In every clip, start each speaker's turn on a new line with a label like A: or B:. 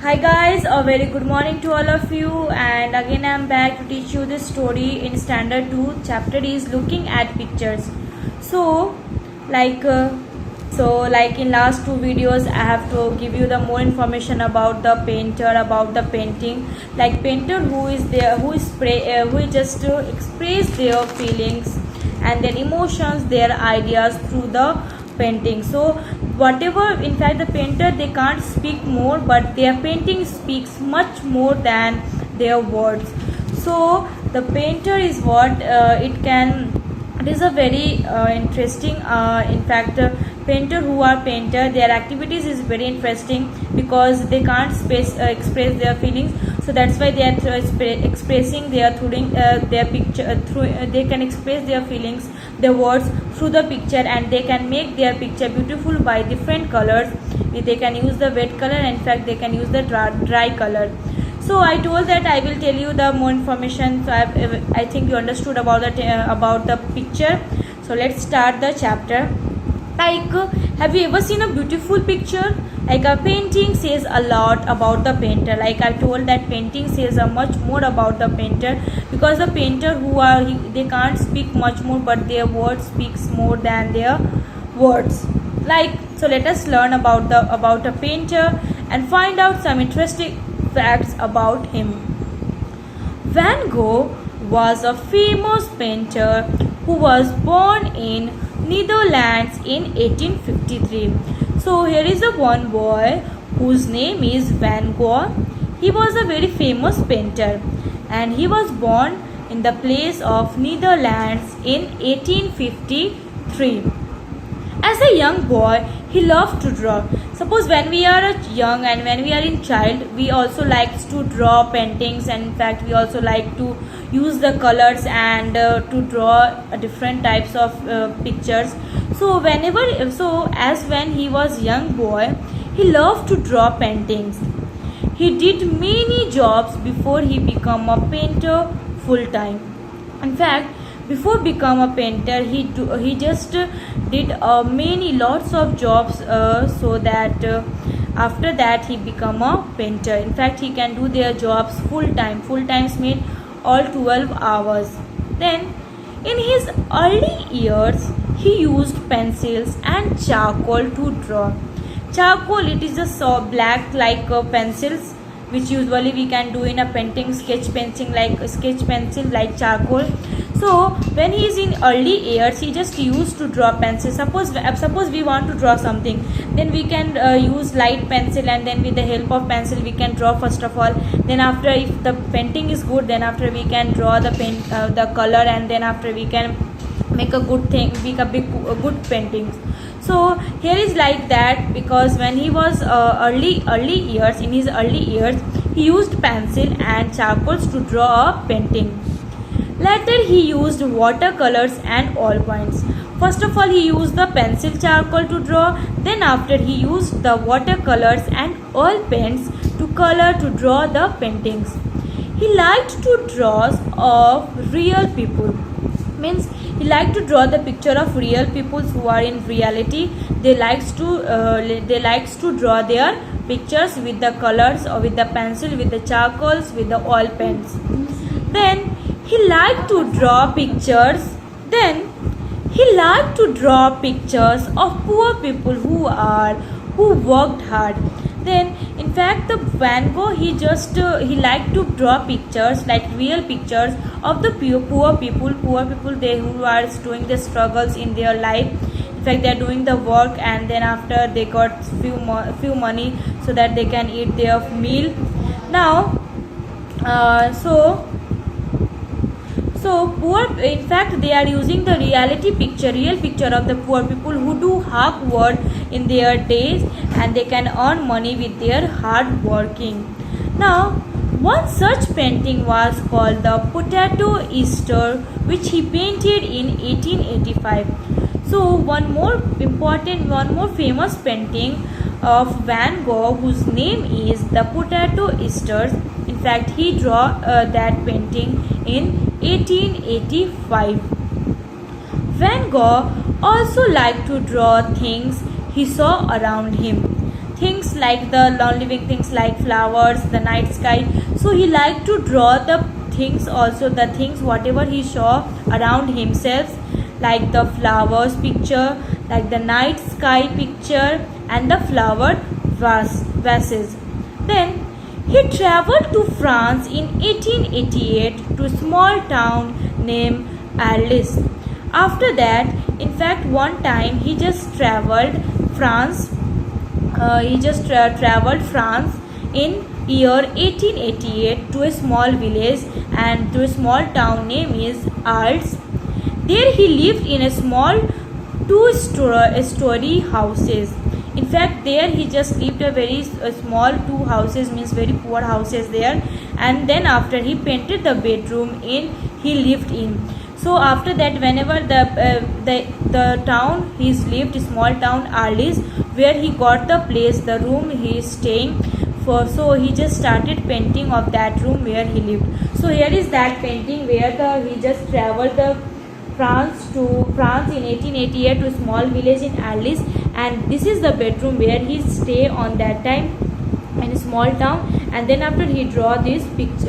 A: Hi guys, a very good morning to all of you, and again I am back to teach you this story in standard 2. Chapter is looking at pictures. So like uh, like in last two videos I have to give you the more information about the painter, about the painting, like painter who is there, who is just to express their feelings and their emotions, their ideas through the painting. So whatever, in fact, the painter, they can't speak more, but their painting speaks much more than their words. So the painter is what it is a very interesting, in fact, painter who are painter, their activities is very interesting because they can't express their feelings. So that's why they are expressing their picture through, they can express their feelings, their words through the picture, and they can make their picture beautiful by different colors. They can use the wet color, in fact they can use the dry color. So I told that I will tell you the more information. So I think you understood about the picture. So let's start the chapter. Like, have you ever seen a beautiful picture? Like, a painting says a lot about the painter. Like I told, that painting says much more about the painter, because the painter they can't speak much more, but their words speaks more than their words. Like, so let us learn about a painter and find out some interesting facts about him. Van Gogh was a famous painter who was born in Netherlands in 1853. So here is a one boy whose name is Van Gogh. He was a very famous painter, and he was born in the place of Netherlands in 1853. As a young boy, he loved to draw. Suppose when we are young and when we are in child, we also like to draw paintings, and in fact we also like to use the colors and to draw different types of pictures. So as when he was young boy, he loved to draw paintings. He did many jobs before he became a painter full time. In fact, before become a painter, he just did lots of jobs, so that after that he become a painter. In fact, he can do their jobs full time means all 12 hours. Then in his early years, he used pencils and charcoal to draw. Charcoal, it is just black like pencils, which usually we can do in a painting, sketch pencil like charcoal. So when he is in early years, he just used to draw pencil. Suppose we want to draw something, then we can use light pencil, and then with the help of pencil we can draw first of all. Then after, if the painting is good, then after we can draw the color, and then after we can make a good good painting. So here is like that, because when he was in his early years, he used pencil and charcoals to draw a painting. Later he used watercolors and oil paints. First of all, he used the pencil charcoal to draw. Then after, he used the watercolors and oil paints to draw the paintings. He liked to draw of real people. Means he liked to draw the picture of real people who are in reality. They likes to draw their pictures with the colors, or with the pencil, with the charcoals, with the oil paints. Then he liked to draw pictures. Of poor people who worked hard. Then, in fact, the Van Gogh, he liked to draw pictures, like real pictures of the poor people, who are doing the struggles in their life. In fact, they are doing the work, and then after they got few money so that they can eat their meal. Now, in fact, they are using the real picture of the poor people who do hard work in their days, and they can earn money with their hard working. Now, one such painting was called the Potato Easter, which he painted in 1885. So one more famous painting of Van Gogh, whose name is the Potato Easter. In fact, he drew that painting in 1885. Van Gogh also liked to draw things he saw around him. things like the non-living things like flowers, the night sky. So he liked to draw the things also, the things whatever he saw around himself, like the flowers picture, like the night sky picture, and the flower vases. Then he traveled to France in 1888 to a small town named Arles. After that, in fact, one time he just traveled France. Traveled France in year 1888 to a small village and to a small town name is Arles. There he lived in a small two-story houses. In fact, there he just lived a small two houses, means very poor houses there. And then after he painted the bedroom in he lived in. So after that, whenever the town he's lived, small town Arles, where he got the place, the room he is staying for, so he just started painting of that room where he lived. So here is that painting where he just traveled the France in 1888 to a small village in Arles, and this is the bedroom where he stay on that time in a small town. And then after he draw this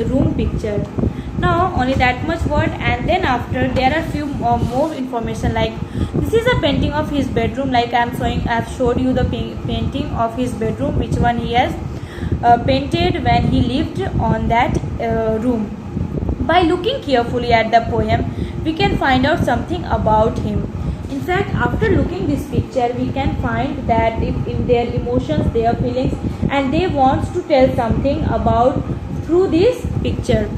A: room picture. Now only that much word, and then after there are few more information, like this is a painting of his bedroom, like I've showed you the painting of his bedroom, which one he has painted when he lived on that room. By looking carefully at the poem, we can find out something about him. In fact, after looking this picture, we can find that in their emotions, their feelings, and they want to tell something about through this picture.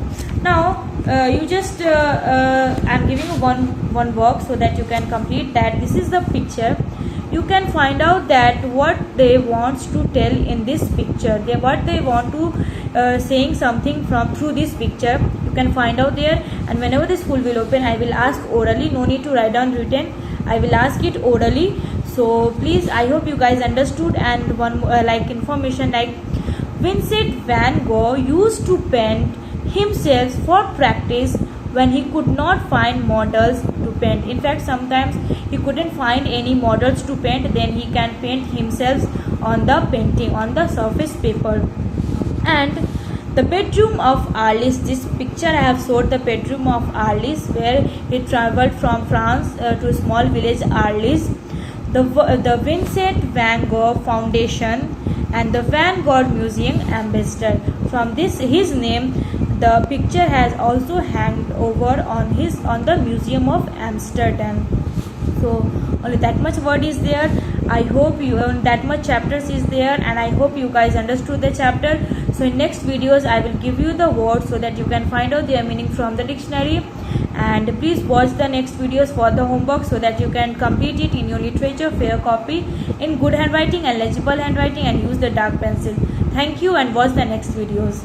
A: Now you just I'm giving you one work so that you can complete that. This is the picture. You can find out that what they want to tell in this picture, what they want to saying something from through this picture. You can find out there, and whenever the school will open, I will ask orally. No need to write down written. I will ask it orally. So please, I hope you guys understood. And one like information, like Vincent van Gogh used to paint himself for practice when he could not find models to paint. In fact, sometimes he couldn't find any models to paint, then he can paint himself on the painting on the surface paper. And the bedroom of Arles, this picture I have showed the bedroom of Arles, where he traveled from France to a small village Arles. The Vincent van Gogh Foundation and the Van Gogh Museum Ambassador. From this his name, the picture has also hanged over on the Museum of Amsterdam. So only that much word is there. I hope you that much chapters is there, and I hope you guys understood the chapter. So in next videos I will give you the words so that you can find out their meaning from the dictionary. And please watch the next videos for the homework so that you can complete it in your literature fair copy in good handwriting and legible handwriting, and use the dark pencil. Thank you, and watch the next videos.